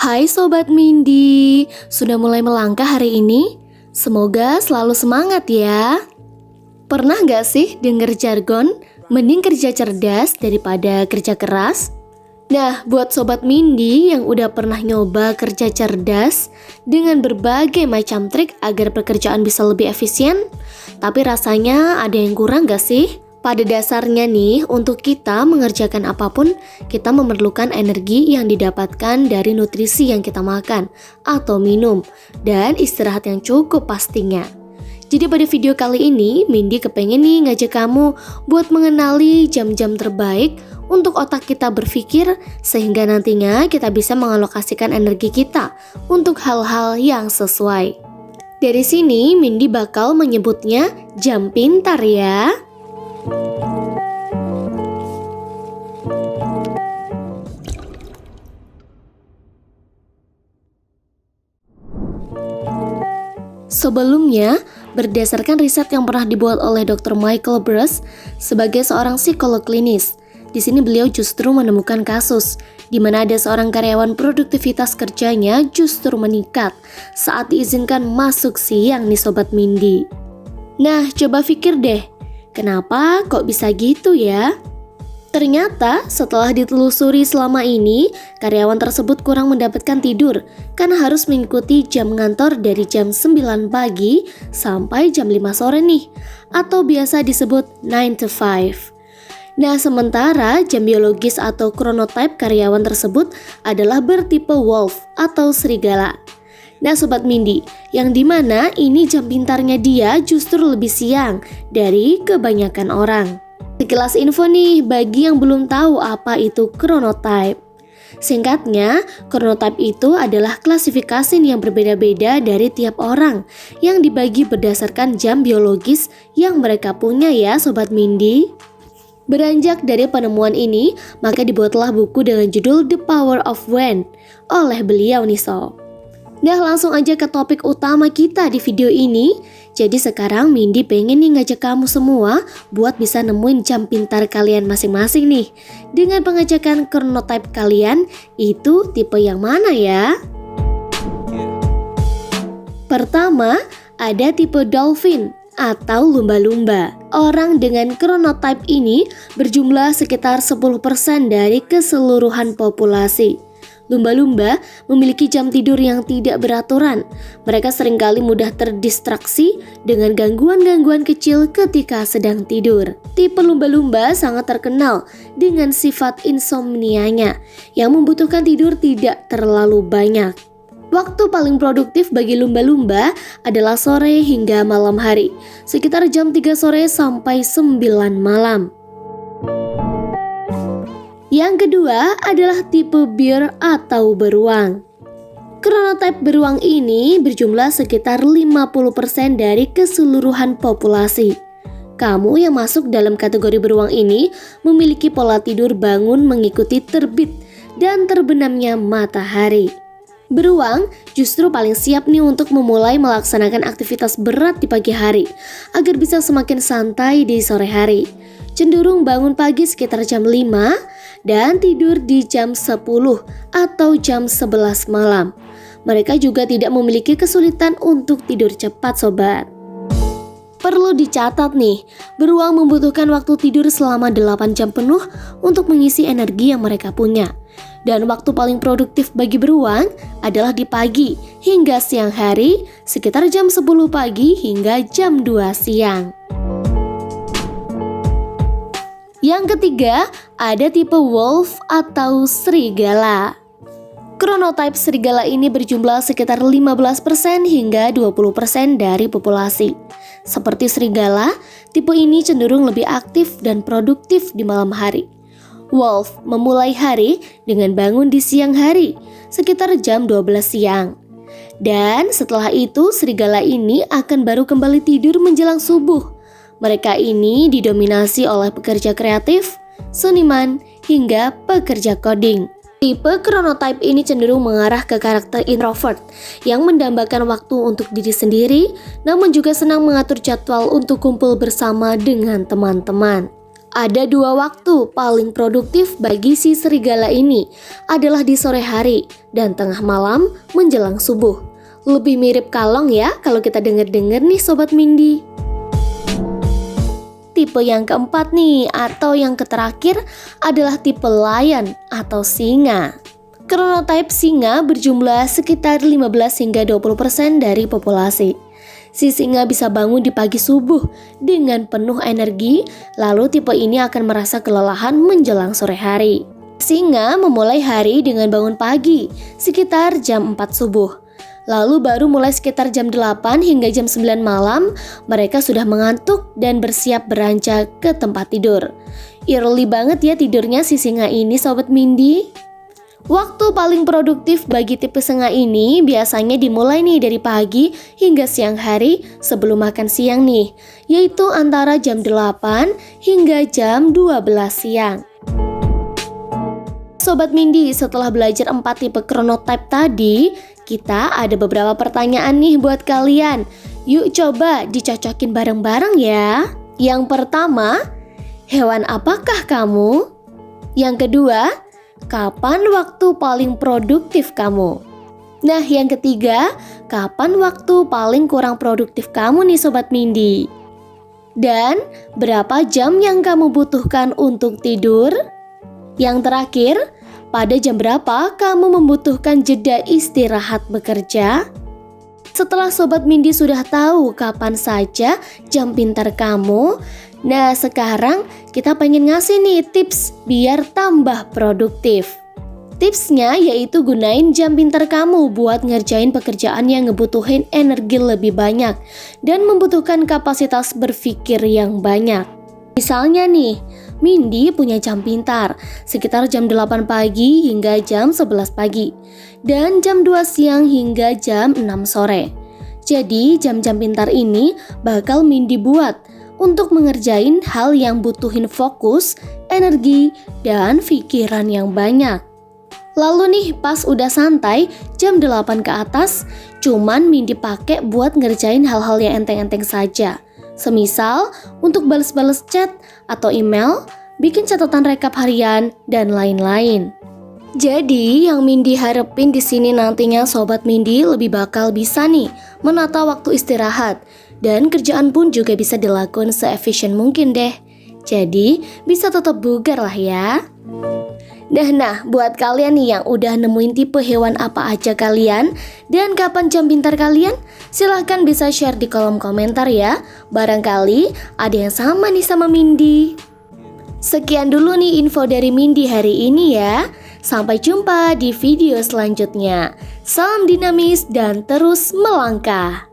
Hai Sobat Mindy, sudah mulai melangkah hari ini? Semoga selalu semangat ya. Pernah gak sih denger jargon, mending kerja cerdas daripada kerja keras? Nah, buat Sobat Mindy yang udah pernah nyoba kerja cerdas dengan berbagai macam trik agar pekerjaan bisa lebih efisien, tapi rasanya ada yang kurang gak sih? Pada dasarnya nih, untuk kita mengerjakan apapun, kita memerlukan energi yang didapatkan dari nutrisi yang kita makan atau minum, dan istirahat yang cukup pastinya. Jadi pada video kali ini, Mindy kepengen nih ngajak kamu buat mengenali jam-jam terbaik untuk otak kita berpikir, sehingga nantinya kita bisa mengalokasikan energi kita untuk hal-hal yang sesuai. Dari sini, Mindy bakal menyebutnya jam pintar ya. Sebelumnya, berdasarkan riset yang pernah dibuat oleh Dr. Michael Breus sebagai seorang psikolog klinis, di sini beliau justru menemukan kasus di mana ada seorang karyawan produktivitas kerjanya justru meningkat saat diizinkan masuk siang nih Sobat Mindy. Nah, coba pikir deh, kenapa kok bisa gitu ya? Ternyata setelah ditelusuri selama ini, karyawan tersebut kurang mendapatkan tidur karena harus mengikuti jam ngantor dari jam 9 pagi sampai jam 5 sore nih, atau biasa disebut 9 to 5. Nah, sementara jam biologis atau chronotype karyawan tersebut adalah bertipe wolf atau serigala. Nah Sobat Mindy, yang dimana ini jam pintarnya dia justru lebih siang dari kebanyakan orang. Sekilas info nih bagi yang belum tahu apa itu chronotype. Singkatnya, chronotype itu adalah klasifikasi yang berbeda-beda dari tiap orang yang dibagi berdasarkan jam biologis yang mereka punya ya Sobat Mindy. Beranjak dari penemuan ini, maka dibuatlah buku dengan judul The Power of When oleh beliau nih Sob. Nah langsung aja ke topik utama kita di video ini. Jadi sekarang Mindy pengen nih ngajak kamu semua buat bisa nemuin jam pintar kalian masing-masing nih. Dengan pengecekan chronotype kalian, itu tipe yang mana ya? Pertama, ada tipe dolphin atau lumba-lumba. Orang dengan chronotype ini berjumlah sekitar 10% dari keseluruhan populasi. Lumba-lumba memiliki jam tidur yang tidak beraturan. Mereka seringkali mudah terdistraksi dengan gangguan-gangguan kecil ketika sedang tidur. Tipe lumba-lumba sangat terkenal dengan sifat insomnianya yang membutuhkan tidur tidak terlalu banyak. Waktu paling produktif bagi lumba-lumba adalah sore hingga malam hari, sekitar jam 3 sore sampai 9 malam. Yang kedua adalah tipe bear atau beruang. Chronotype beruang ini berjumlah sekitar 50% dari keseluruhan populasi. Kamu yang masuk dalam kategori beruang ini memiliki pola tidur bangun mengikuti terbit dan terbenamnya matahari. Beruang justru paling siap nih untuk memulai melaksanakan aktivitas berat di pagi hari agar bisa semakin santai di sore hari. Cenderung bangun pagi sekitar jam 5 dan tidur di jam 10 atau jam 11 malam. Mereka juga tidak memiliki kesulitan untuk tidur cepat sobat. Perlu dicatat nih, beruang membutuhkan waktu tidur selama 8 jam penuh untuk mengisi energi yang mereka punya. Dan waktu paling produktif bagi beruang adalah di pagi hingga siang hari, sekitar jam 10 pagi hingga jam 2 siang. Yang ketiga, ada tipe wolf atau serigala. Chronotype serigala ini berjumlah sekitar 15% hingga 20% dari populasi. Seperti serigala, tipe ini cenderung lebih aktif dan produktif di malam hari. Wolf memulai hari dengan bangun di siang hari, sekitar jam 12 siang. Dan setelah itu serigala ini akan baru kembali tidur menjelang subuh. Mereka ini didominasi oleh pekerja kreatif, seniman, hingga pekerja coding. Tipe chronotype ini cenderung mengarah ke karakter introvert yang mendambakan waktu untuk diri sendiri, namun juga senang mengatur jadwal untuk kumpul bersama dengan teman-teman. Ada dua waktu paling produktif bagi si serigala ini, adalah di sore hari dan tengah malam menjelang subuh. Lebih mirip kalong ya kalau kita denger-denger nih Sobat Mindy. Tipe yang keempat nih atau yang terakhir adalah tipe lion atau singa. Chronotype singa berjumlah sekitar 15 hingga 20% dari populasi. Si singa bisa bangun di pagi subuh dengan penuh energi, lalu tipe ini akan merasa kelelahan menjelang sore hari. Singa memulai hari dengan bangun pagi, sekitar jam 4 subuh. Lalu baru mulai sekitar jam 8 hingga jam 9 malam, mereka sudah mengantuk dan bersiap beranjak ke tempat tidur. Early banget ya tidurnya si singa ini Sobat Mindy. Waktu paling produktif bagi tipe singa ini biasanya dimulai nih dari pagi hingga siang hari sebelum makan siang nih, yaitu antara jam 8 hingga jam 12 siang. Sobat Mindy, setelah belajar 4 tipe chronotype tadi, kita ada beberapa pertanyaan nih buat kalian. Yuk coba dicocokin bareng-bareng ya. Yang pertama, hewan apakah kamu? Yang kedua, kapan waktu paling produktif kamu? Nah, yang ketiga, kapan waktu paling kurang produktif kamu nih Sobat Mindy? Dan berapa jam yang kamu butuhkan untuk tidur? Yang terakhir, pada jam berapa kamu membutuhkan jeda istirahat bekerja? Setelah Sobat Mindy sudah tahu kapan saja jam pintar kamu, nah sekarang kita pengen ngasih nih tips biar tambah produktif. Tipsnya yaitu gunain jam pintar kamu buat ngerjain pekerjaan yang ngebutuhin energi lebih banyak dan membutuhkan kapasitas berpikir yang banyak. Misalnya nih, Mindy punya jam pintar sekitar jam 8 pagi hingga jam 11 pagi dan jam 2 siang hingga jam 6 sore. Jadi jam-jam pintar ini bakal Mindy buat untuk mengerjain hal yang butuhin fokus, energi, dan pikiran yang banyak. Lalu nih pas udah santai jam 8 ke atas cuman Mindy pakai buat ngerjain hal-hal yang enteng-enteng saja. Semisal untuk balas-balas chat atau email, bikin catatan rekap harian, dan lain-lain. Jadi yang Mindy harapin di sini nantinya Sobat Mindy lebih bakal bisa nih menata waktu istirahat dan kerjaan pun juga bisa dilakukan se-efisien mungkin deh. Jadi bisa tetap bugar lah ya. Nah, buat kalian nih yang udah nemuin tipe hewan apa aja kalian dan kapan jam pintar kalian, silahkan bisa share di kolom komentar ya. Barangkali ada yang sama nih sama Mindy. Sekian dulu nih info dari Mindy hari ini ya. Sampai jumpa di video selanjutnya. Salam dinamis dan terus melangkah.